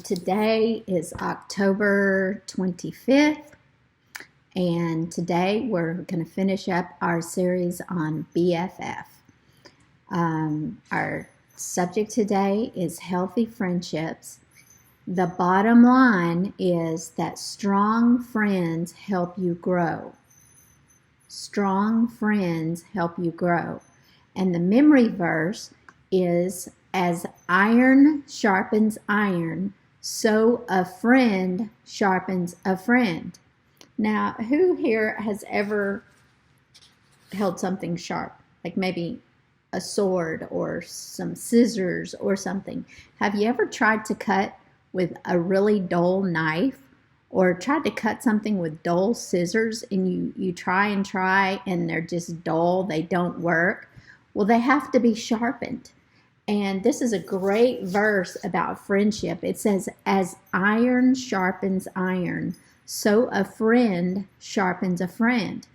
Today is October 25th, and today we're going to finish up our series on BFF. Our subject today is healthy friendships. The bottom line is that strong friends help you grow. Strong friends help you grow. And the memory verse is, as iron sharpens iron, so a friend sharpens a friend. Now, who here has ever held something sharp, like maybe a sword or some scissors or something? Have you ever tried to cut with a really dull knife, or tried to cut something with dull scissors, and you try and they're just dull, they don't work? Well, they have to be sharpened. And this is a great verse about friendship. It says, as iron sharpens iron, so a friend sharpens a friend.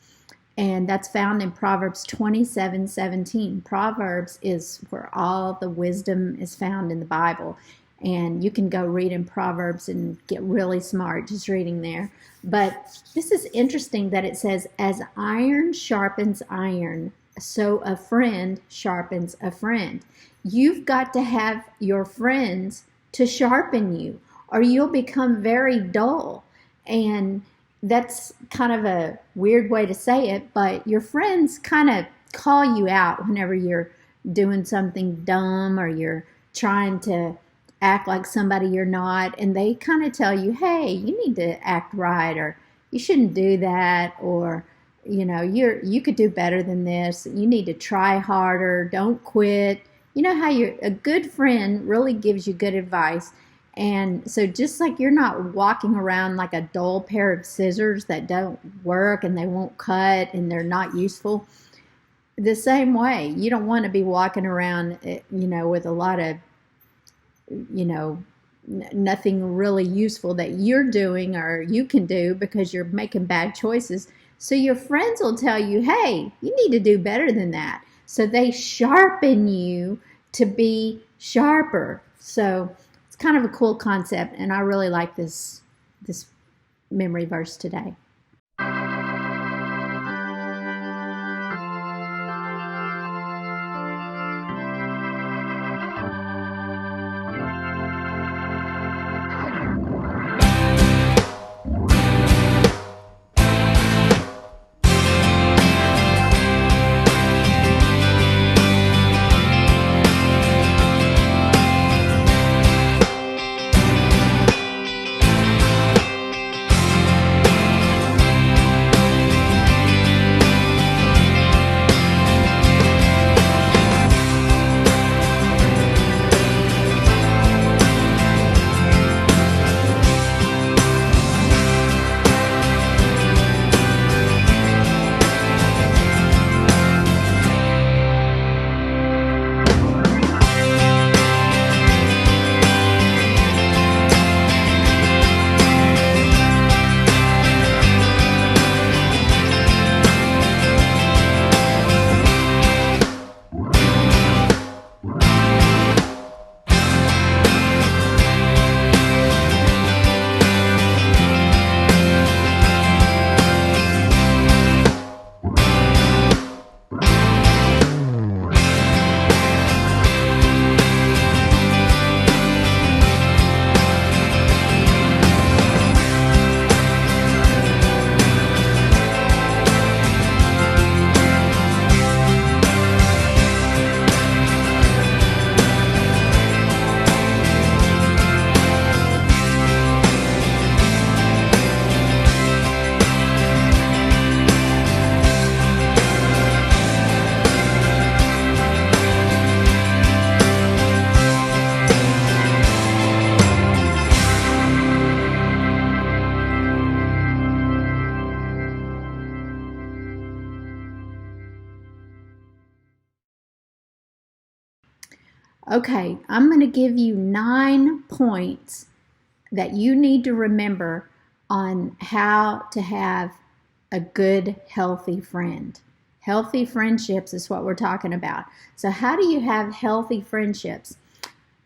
And that's found in Proverbs 27:17. Proverbs is where all the wisdom is found in the Bible. And you can go read in Proverbs and get really smart just reading there. But this is interesting that it says, as iron sharpens iron, so a friend sharpens a friend. You've got to have your friends to sharpen you, or you'll become very dull. And that's kind of a weird way to say it, but your friends kind of call you out whenever you're doing something dumb or you're trying to act like somebody you're not, and they kind of tell you, hey, you need to act right, or you shouldn't do that, or you could do better than this. You need to try harder. Don't quit. You know how a good friend really gives you good advice. And so just like you're not walking around like a dull pair of scissors that don't work and they won't cut and they're not useful, the same way, you don't want to be walking around, with a lot of, nothing really useful that you're doing or you can do because you're making bad choices. So your friends will tell you, hey, you need to do better than that. So they sharpen you to be sharper. So it's kind of a cool concept, and I really like this memory verse today. Okay, I'm going to give you 9 points that you need to remember on how to have a good, healthy friend. Healthy friendships is what we're talking about. So how do you have healthy friendships?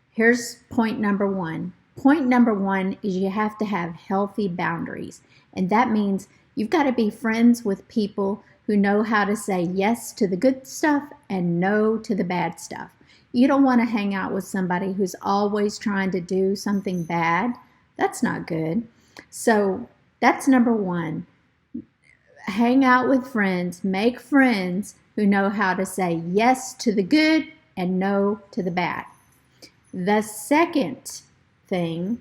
Here's point number 1. point number one is you have to have healthy boundaries. And that means you've got to be friends with people who know how to say yes to the good stuff and no to the bad stuff. You don't want to hang out with somebody who's always trying to do something bad. That's not good. So that's number one. Hang out with friends. Make friends who know how to say yes to the good and no to the bad. The second thing,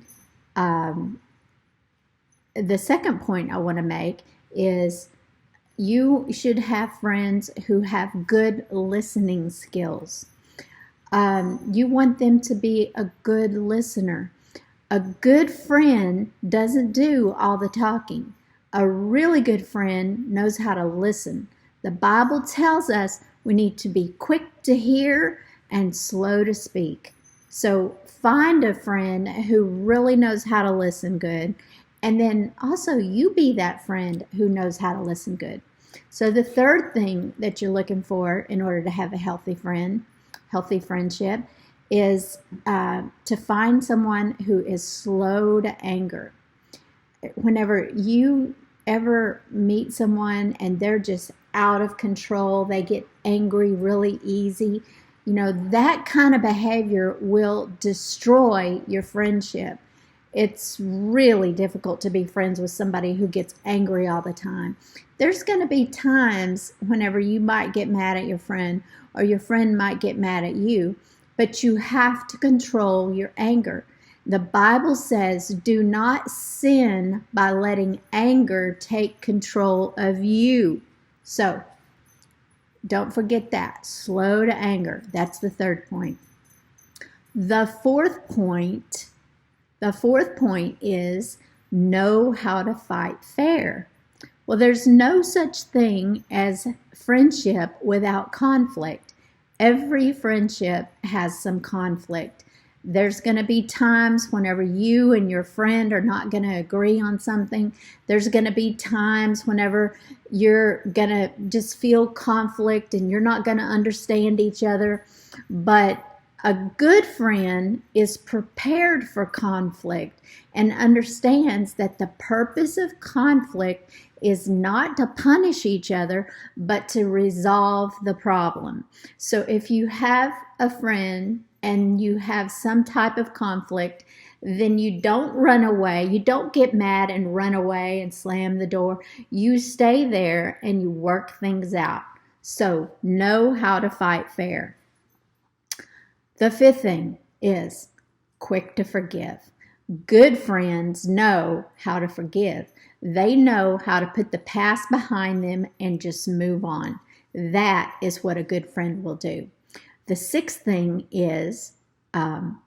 the second point I want to make is you should have friends who have good listening skills. You want them to be a good listener. A good friend doesn't do all the talking. A really good friend knows how to listen. The Bible tells us we need to be quick to hear and slow to speak. So find a friend who really knows how to listen good. And then also you be that friend who knows how to listen good. So the third thing that you're looking for in order to have a healthy friendship, is to find someone who is slow to anger. Whenever you ever meet someone and they're just out of control, they get angry really easy, that kind of behavior will destroy your friendship. It's really difficult to be friends with somebody who gets angry all the time. There's going to be times whenever you might get mad at your friend or your friend might get mad at you, but you have to control your anger. The Bible says, do not sin by letting anger take control of you. So, don't forget that. Slow to anger. That's the third point. The fourth point is know how to fight fair. Well, there's no such thing as friendship without conflict. Every friendship has some conflict. There's going to be times whenever you and your friend are not going to agree on something. There's going to be times whenever you're going to just feel conflict and you're not going to understand each other. But a good friend is prepared for conflict and understands that the purpose of conflict is not to punish each other, but to resolve the problem. So if you have a friend and you have some type of conflict, then you don't run away. You don't get mad and run away and slam the door. You stay there and you work things out. So know how to fight fair. The fifth thing is quick to forgive. Good friends know how to forgive. They know how to put the past behind them and just move on. That is what a good friend will do. The sixth thing is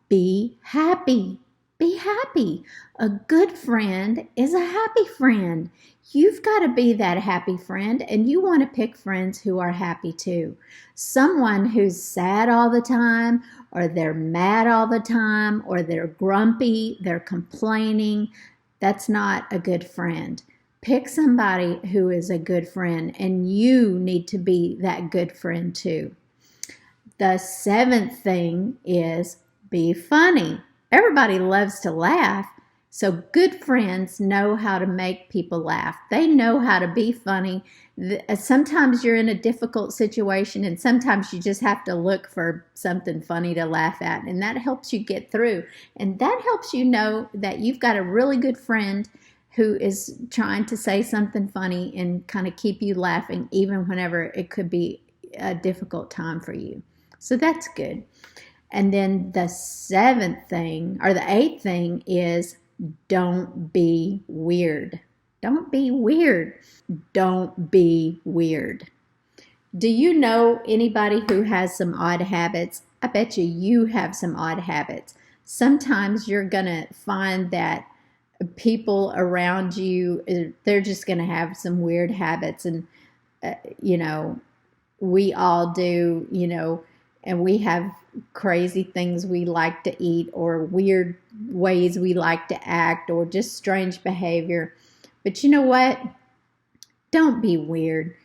be happy. Be happy. A good friend is a happy friend. You've got to be that happy friend, and you want to pick friends who are happy too. Someone who's sad all the time, or they're mad all the time, or they're grumpy, they're complaining, that's not a good friend. Pick somebody who is a good friend, and you need to be that good friend too. The seventh thing is be funny. Everybody loves to laugh, so good friends know how to make people laugh. They know how to be funny. Sometimes you're in a difficult situation, and sometimes you just have to look for something funny to laugh at, and that helps you get through. And that helps you know that you've got a really good friend who is trying to say something funny and kind of keep you laughing, even whenever it could be a difficult time for you. So that's good. And then the eighth thing is don't be weird. Don't be weird. Don't be weird. Do you know anybody who has some odd habits? I bet you have some odd habits. Sometimes you're going to find that people around you, they're just going to have some weird habits. And, we all do, and we have crazy things we like to eat, or weird ways we like to act, or just strange behavior. But you know what? Don't be weird.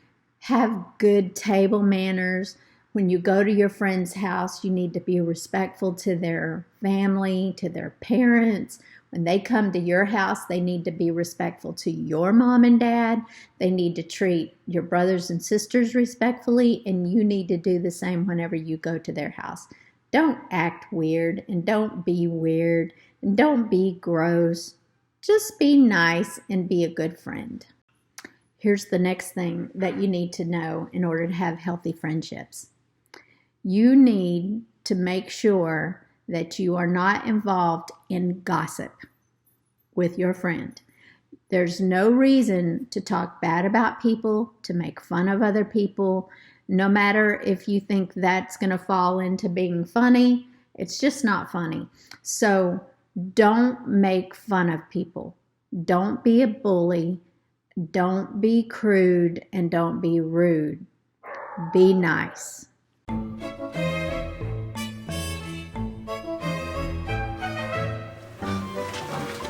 Have good table manners. When you go to your friend's house, you need to be respectful to their family, to their parents. When they come to your house, they need to be respectful to your mom and dad. They need to treat your brothers and sisters respectfully, and you need to do the same whenever you go to their house. Don't act weird, and don't be weird, and don't be gross. Just be nice and be a good friend. Here's the next thing that you need to know in order to have healthy friendships. You need to make sure that you are not involved in gossip with your friend. There's no reason to talk bad about people, to make fun of other people, no matter if you think that's going to fall into being funny. It's just not funny. So don't make fun of people. Don't be a bully. Don't be crude, and don't be rude. Be nice.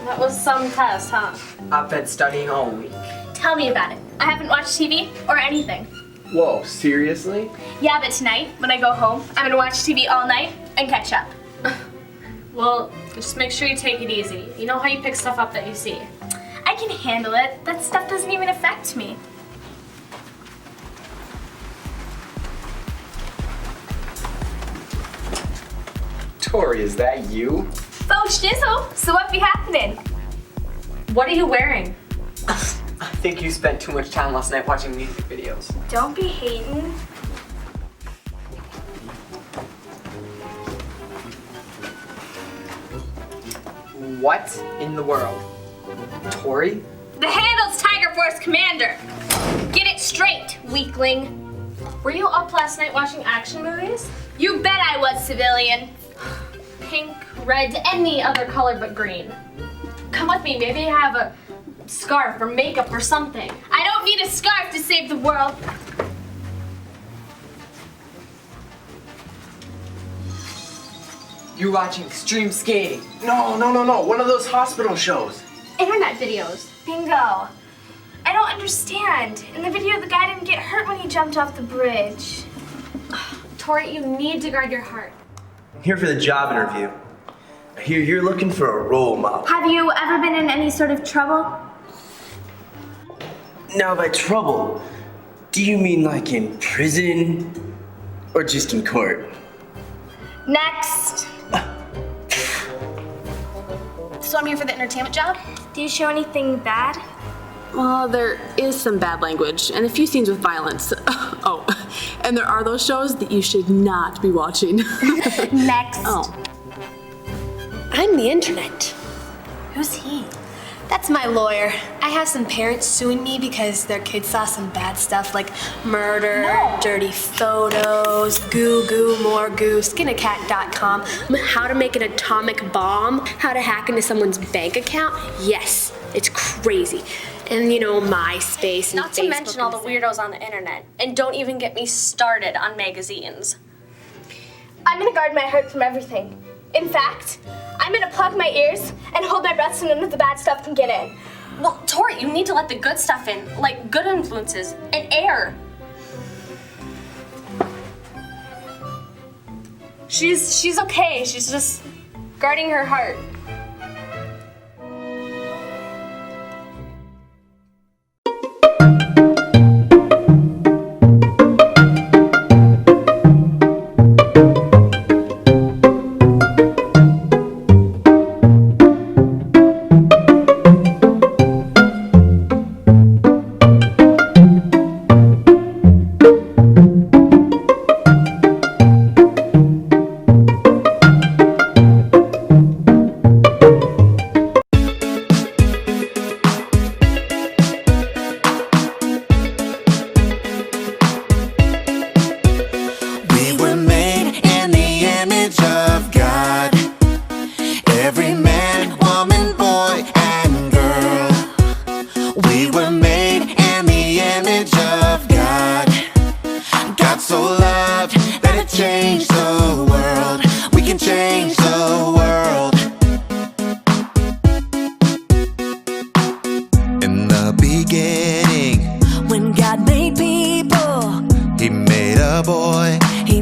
That was some test, huh? I've been studying all week. Tell me about it. I haven't watched TV or anything. Whoa, seriously? Yeah, but tonight, when I go home, I'm gonna watch TV all night and catch up. Well, just make sure you take it easy. You know how you pick stuff up that you see. I can handle it. That stuff doesn't even affect me. Tori, is that you? Faux shizzle, so what be happening? What are you wearing? I think you spent too much time last night watching music videos. Don't be hating. What in the world? Tori? The handle's Tiger Force Commander. Get it straight, weakling. Were you up last night watching action movies? You bet I was, civilian. Pink, red, any other color but green. Come with me, maybe I have a scarf or makeup or something. I don't need a scarf to save the world. You're watching extreme skating. No. One of those hospital shows. Internet videos. Bingo. I don't understand. In the video, the guy didn't get hurt when he jumped off the bridge. Tori, you need to guard your heart. I'm here for the job interview. I hear you're looking for a role model. Have you ever been in any sort of trouble? Now, by trouble, do you mean like in prison or just in court? Next. So I'm here for the entertainment job? Do you show anything bad? Well, there is some bad language and a few scenes with violence. Oh, and there are those shows that you should not be watching. Next. Oh. I'm the internet. Who's he? That's my lawyer. I have some parents suing me because their kids saw some bad stuff like murder, dirty photos, goo, more goo, skinacat.com, how to make an atomic bomb, how to hack into someone's bank account. Yes, it's crazy. And you know, MySpace and Not to Facebook mention all the weirdos on the internet. And don't even get me started on magazines. I'm gonna guard my heart from everything. In fact, I'm gonna plug my ears and hold my breath so none of the bad stuff can get in. Well, Tori, you need to let the good stuff in, like good influences and air. She's okay. She's just guarding her heart. When God made people, He made a boy, He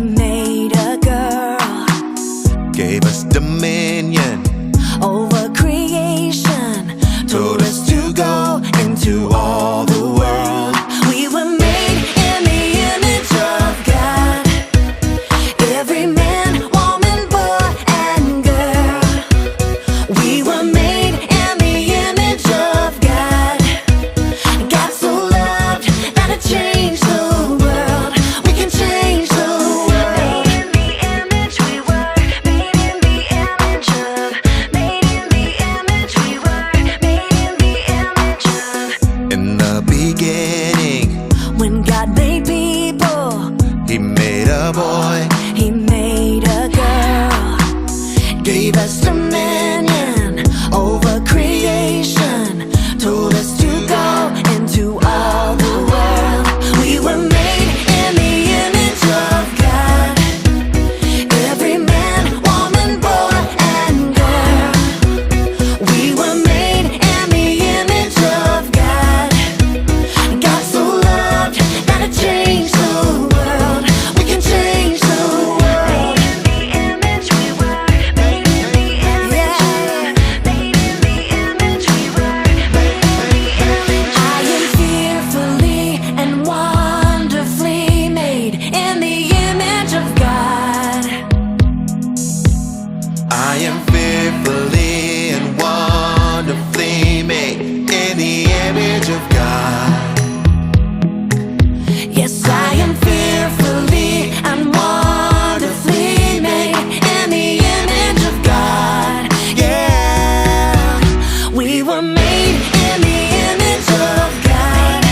were made in the image of God.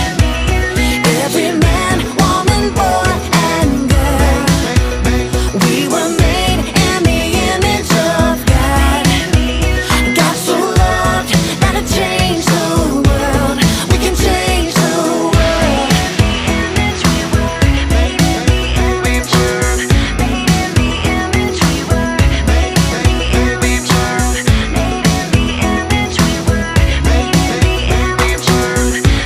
Every man, woman, boy, and girl. We were made in the image of God. God so loved that it changed the world. We can change the world. Made in the image we were. Made in the image we were. Made in the image we were. Made in the image we were. Made in the image we were.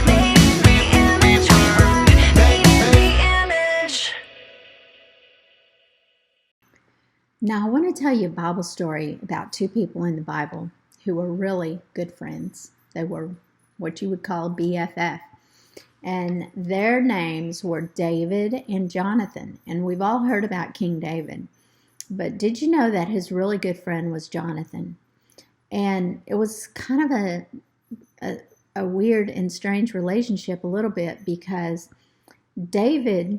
Made in the image we were. Made in the image. Now, I want to tell you a Bible story about two people in the Bible who were really good friends. They were what you would call BFF. And their names were David and Jonathan. And we've all heard about King David. But did you know that his really good friend was Jonathan? And it was kind of a weird and strange relationship a little bit, because David,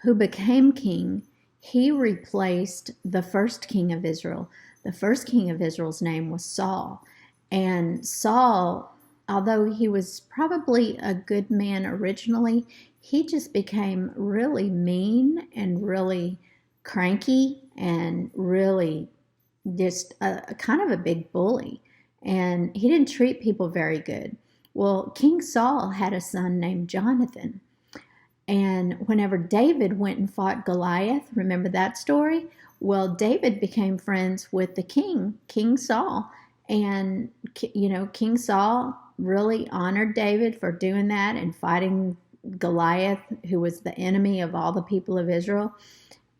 who became king, he replaced the first king of Israel. The first king of Israel's name was Saul. And Saul, although he was probably a good man originally, he just became really mean and really cranky and really just a kind of a big bully. And he didn't treat people very good. Well, King Saul had a son named Jonathan. And whenever David went and fought Goliath, remember that story? Well, David became friends with the king, King Saul. And, you know, King Saul really honored David for doing that and fighting Goliath, who was the enemy of all the people of Israel.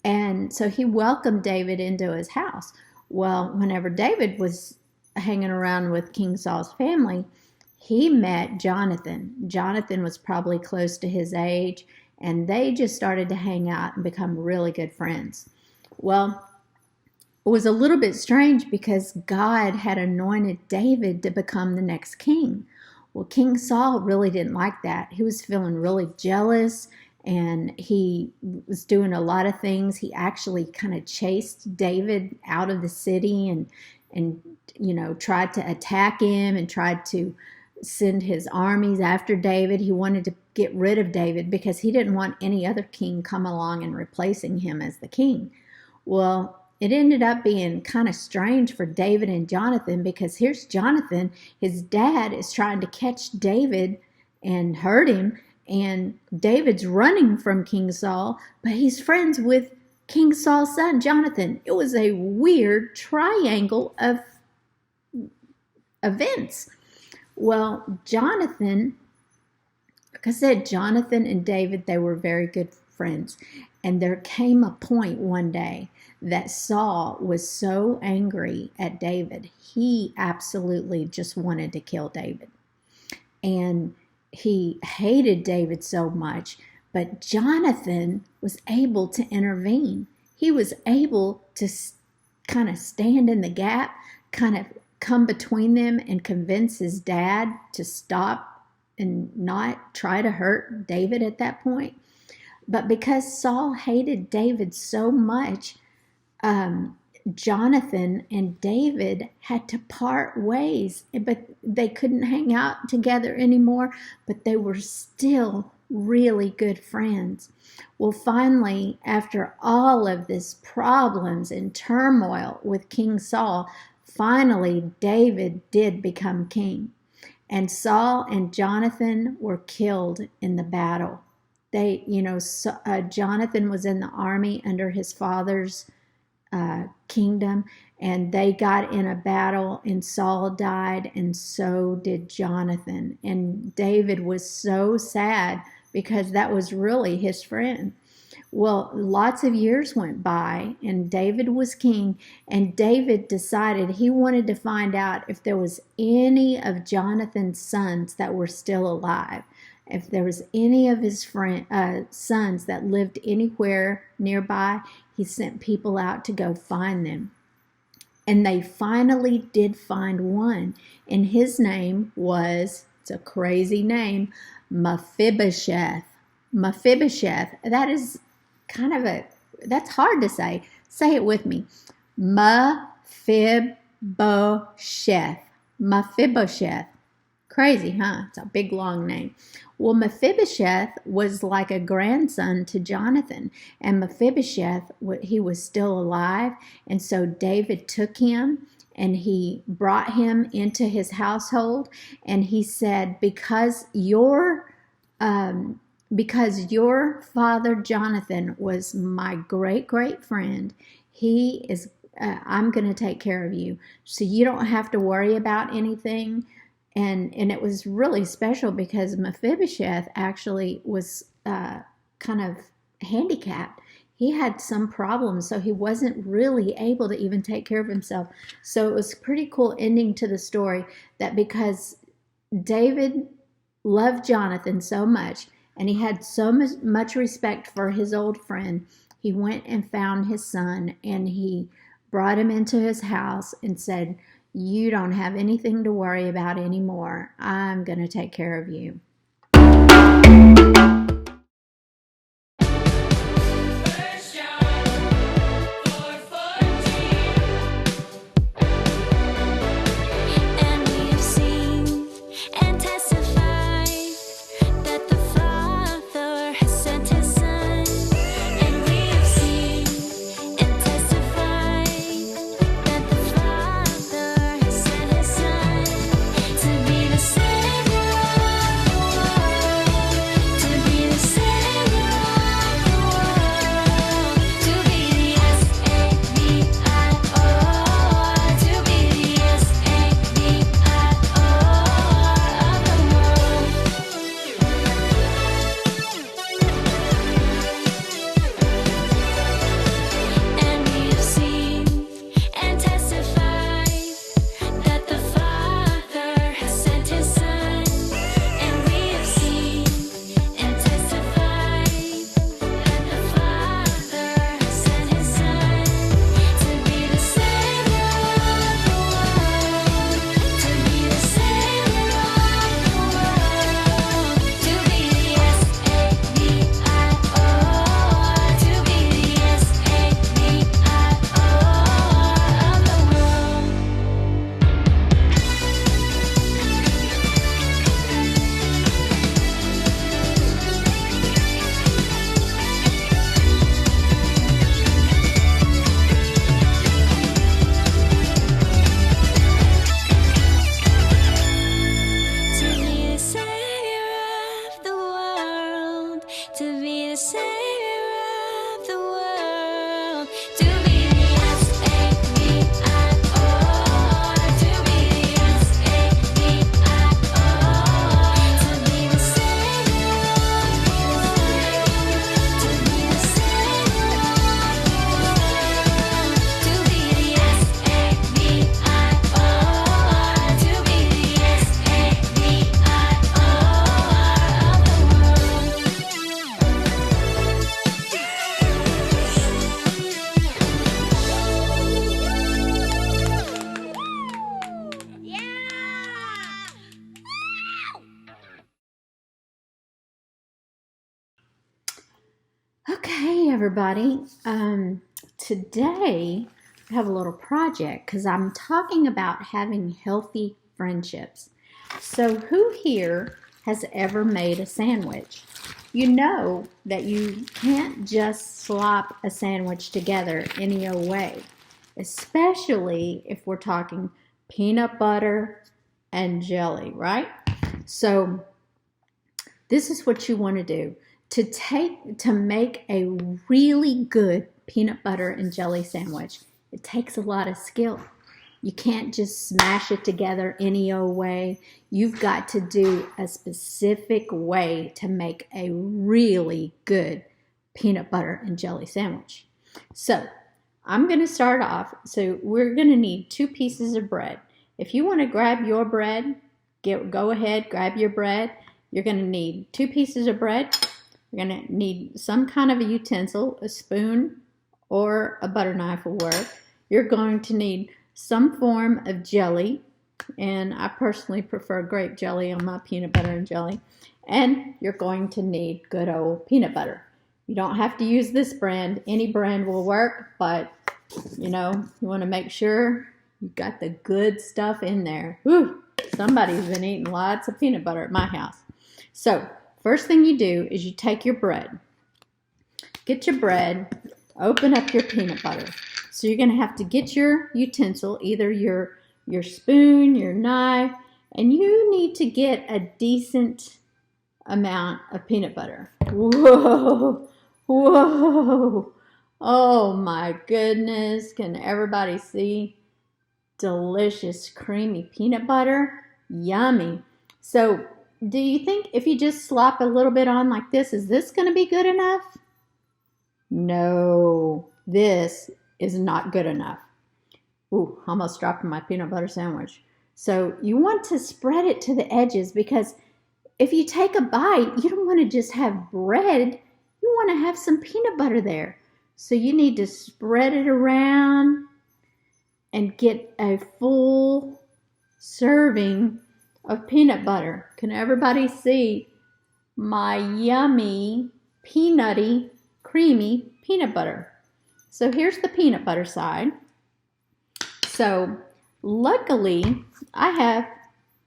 And so he welcomed David into his house. Well, whenever David was hanging around with King Saul's family, he met Jonathan. Jonathan was probably close to his age, and they just started to hang out and become really good friends. Well, it was a little bit strange because God had anointed David to become the next king. Well, King Saul really didn't like that. He was feeling really jealous, and he was doing a lot of things. He actually kind of chased David out of the city and you know, tried to attack him and tried to send his armies after David. He wanted to get rid of David because he didn't want any other king come along and replacing him as the king. Well, it ended up being kind of strange for David and Jonathan, because here's Jonathan, his dad is trying to catch David and hurt him, and David's running from King Saul, but he's friends with King Saul's son, Jonathan. It was a weird triangle of events. Well, Jonathan, like I said, Jonathan and David, they were very good friends. And there came a point one day that Saul was so angry at David, he absolutely just wanted to kill David. And he hated David so much, but Jonathan was able to intervene. He was able to kind of stand in the gap, kind of come between them and convince his dad to stop and not try to hurt David at that point. But because Saul hated David so much, Jonathan and David had to part ways, but they couldn't hang out together anymore, but they were still really good friends. Well, finally, after all of this problems and turmoil with King Saul, finally David did become king. And Saul and Jonathan were killed in the battle. Jonathan was in the army under his father's kingdom, and they got in a battle, and Saul died, and so did Jonathan. And David was so sad because that was really his friend. Well, lots of years went by, and David was king, and David decided he wanted to find out if there was any of Jonathan's sons that were still alive. If there was any of his sons that lived anywhere nearby, he sent people out to go find them. And they finally did find one. And his name was, it's a crazy name, Mephibosheth. Mephibosheth. That is that's hard to say. Say it with me. Mephibosheth. Mephibosheth. Crazy, huh? It's a big, long name. Well, Mephibosheth was like a grandson to Jonathan, and Mephibosheth, he was still alive, and so David took him and he brought him into his household, and he said, because your father Jonathan was my great friend, I'm going to take care of you, so you don't have to worry about anything. And it was really special because Mephibosheth actually was kind of handicapped. He had some problems, so he wasn't really able to even take care of himself. So it was a pretty cool ending to the story, that because David loved Jonathan so much and he had so much respect for his old friend, he went and found his son and he brought him into his house and said, you don't have anything to worry about anymore. I'm going to take care of you. And we have seen and testified that the Father has sent his Son. And we have seen and testified that the Father has sent his Son to be the Savior of the world, to be the Savior of the world, to be the S-A-V-I-O, to be the S-A-V-I-O of the world. And we have seen and testified that the Father has sent his Son. And we have seen and testified that the Father has sent his Son to be the Savior of the world, to be the Savior of the world, to be the S-A-V-I-O, to be the S-A-V-I-O of the world. To be the Savior of the world, to be the Savior of the world, to be the S-A-V-I-O, to be the S-A-V-I-O, to be the Savior of the world, to be the Savior of the world, to be the S-A-V-I-O, to be the S-A-V-I-O of the world. Okay, everybody. Today I have a little project because I'm talking about having healthy friendships. So who here has ever made a sandwich? You know that you can't just slop a sandwich together any old way, especially if we're talking peanut butter and jelly, right? So this is what you want to do. To make a really good peanut butter and jelly sandwich, it takes a lot of skill. You can't just smash it together any old way. You've got to do a specific way to make a really good peanut butter and jelly sandwich. So I'm going to start off. So we're going to need 2 pieces of bread. If you want to grab your bread, go ahead, grab your bread. You're going to need 2 pieces of bread. You're going to need some kind of a utensil, a spoon or a butter knife will work. You're going to need some form of jelly, and I personally prefer grape jelly on my peanut butter and jelly. And you're going to need good old peanut butter. You don't have to use this brand. Any brand will work, but you want to make sure You got the good stuff in there. Whew, somebody's been eating lots of peanut butter at my house. So, first thing you do is you take your bread. Get your bread, open up your peanut butter. So you're going to have to get your utensil, either your spoon, your knife, and you need to get a decent amount of peanut butter. Whoa, whoa. Oh my goodness. Can everybody see? Delicious creamy peanut butter. Yummy. So do you think if you just slop a little bit on like this, is this going to be good enough? No, this is not good enough. Ooh, almost dropped my peanut butter sandwich. So you want to spread it to the edges, because if you take a bite, you don't want to just have bread. You want to have some peanut butter there. So you need to spread it around and get a full serving of peanut butter. Can everybody see my yummy, peanutty, creamy peanut butter? So here's the peanut butter side. So luckily, I have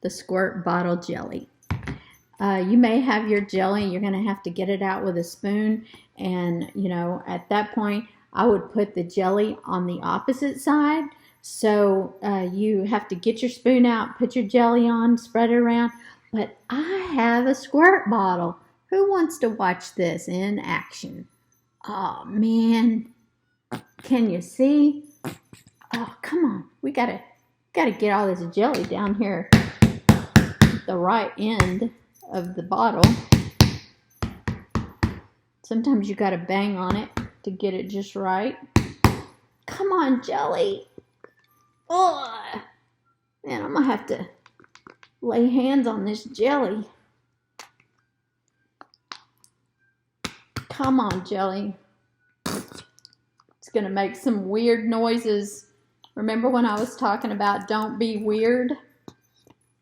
the squirt bottle jelly. You may have your jelly. You're going to have to get it out with a spoon. And, you know, at that point, I would put the jelly on the opposite side. So you have to get your spoon out, put your jelly on, spread it around. But I have a squirt bottle. Who wants to watch this in action? Oh, man. Can you see? Oh, come on. We gotta get all this jelly down here at the right end of the bottle. Sometimes you gotta bang on it to get it just right. Come on, jelly. Oh, man, I'm gonna have to lay hands on this jelly. Come on, jelly. It's gonna make some weird noises. Remember when I was talking about don't be weird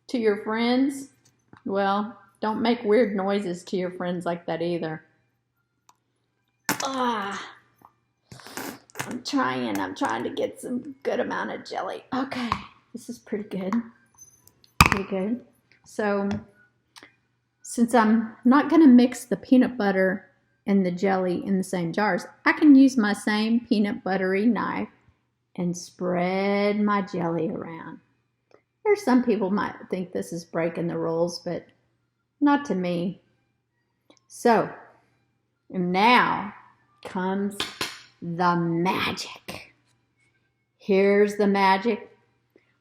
to your friends? Well, don't make weird noises to your friends like that either. I'm trying to get some good amount of jelly. Okay, this is pretty good. Pretty good. So, since I'm not going to mix the peanut butter and the jelly in the same jars, I can use my same peanut buttery knife and spread my jelly around. There's some people might think this is breaking the rules, but not to me. So, now comes the magic. Here's the magic.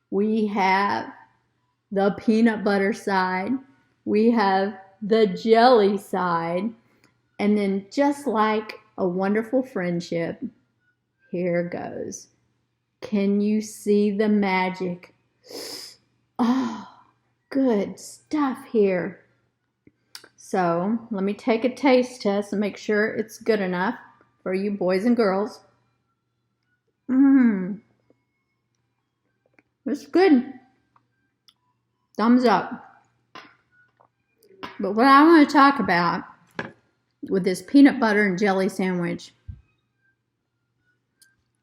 We have the peanut butter side. We have the jelly side. And then just like a wonderful friendship, here goes. Can you see the magic? Oh, good stuff here. So let me take a taste test and make sure it's good enough for you boys and girls. It's good. Thumbs up. But what I want to talk about with this peanut butter and jelly sandwich,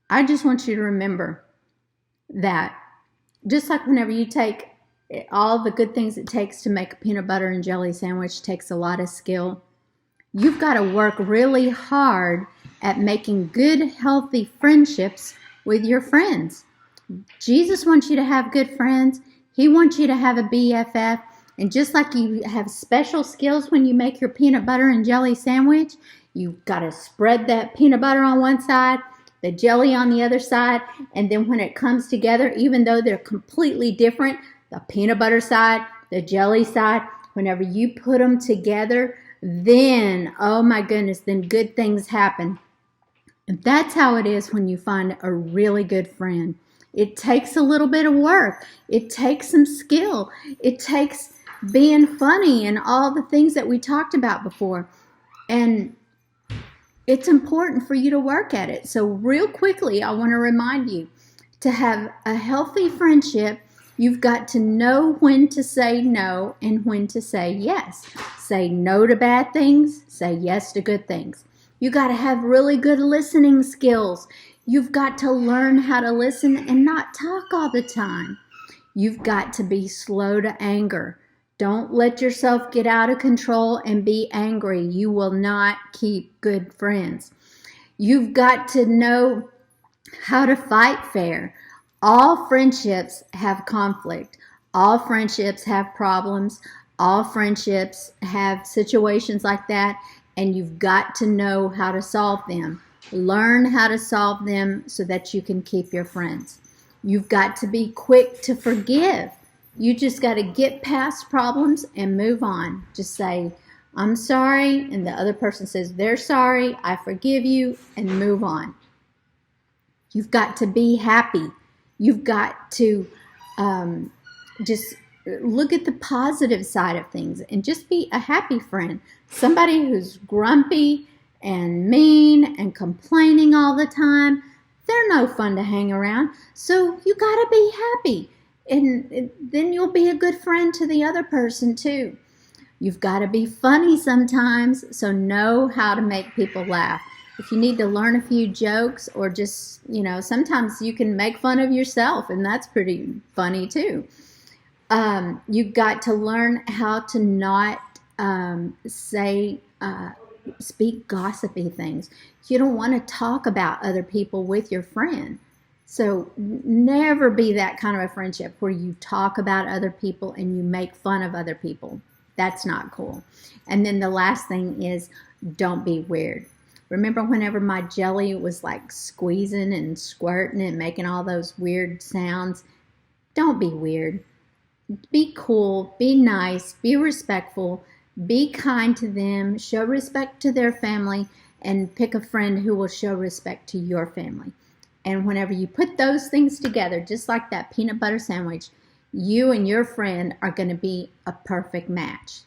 I just want you to remember that just like whenever you take all the good things it takes to make a peanut butter and jelly sandwich takes a lot of skill, you've got to work really hard at making good, healthy friendships with your friends. Jesus wants you to have good friends. He wants you to have a BFF. And just like you have special skills when you make your peanut butter and jelly sandwich, you've got to spread that peanut butter on one side, the jelly on the other side, and then when it comes together, even though they're completely different, the peanut butter side, the jelly side, whenever you put them together, then, oh my goodness, then good things happen. And that's how it is when you find a really good friend. It takes a little bit of work. It takes some skill. It takes being funny and all the things that we talked about before. And it's important for you to work at it. So real quickly, I want to remind you, to have a healthy friendship, you've got to know when to say no and when to say yes. Say no to bad things, say yes to good things. You got to have really good listening skills. You've got to learn how to listen and not talk all the time. You've got to be slow to anger. Don't let yourself get out of control and be angry. You will not keep good friends. You've got to know how to fight fair. All friendships have conflict. All friendships have problems. All friendships have situations like that, and you've got to know how to solve them. Learn how to solve them so that you can keep your friends. You've got to be quick to forgive. You just got to get past problems and move on. Just say, I'm sorry, and the other person says they're sorry, I forgive you, and move on. You've got to be happy. You've got to just look at the positive side of things and just be a happy friend. Somebody who's grumpy and mean and complaining all the time, they're no fun to hang around. So you got to be happy. And then you'll be a good friend to the other person too. You've got to be funny sometimes, so know how to make people laugh. If you need to learn a few jokes or just, sometimes you can make fun of yourself, and that's pretty funny too. You've got to learn how to not speak gossipy things. You don't want to talk about other people with your friend. So never be that kind of a friendship where you talk about other people and you make fun of other people. That's not cool. And then the last thing is, don't be weird. Remember whenever my jelly was like squeezing and squirting and making all those weird sounds? Don't be weird. Be cool, be nice, be respectful, be kind to them, show respect to their family, and pick a friend who will show respect to your family. And whenever you put those things together, just like that peanut butter sandwich, you and your friend are going to be a perfect match.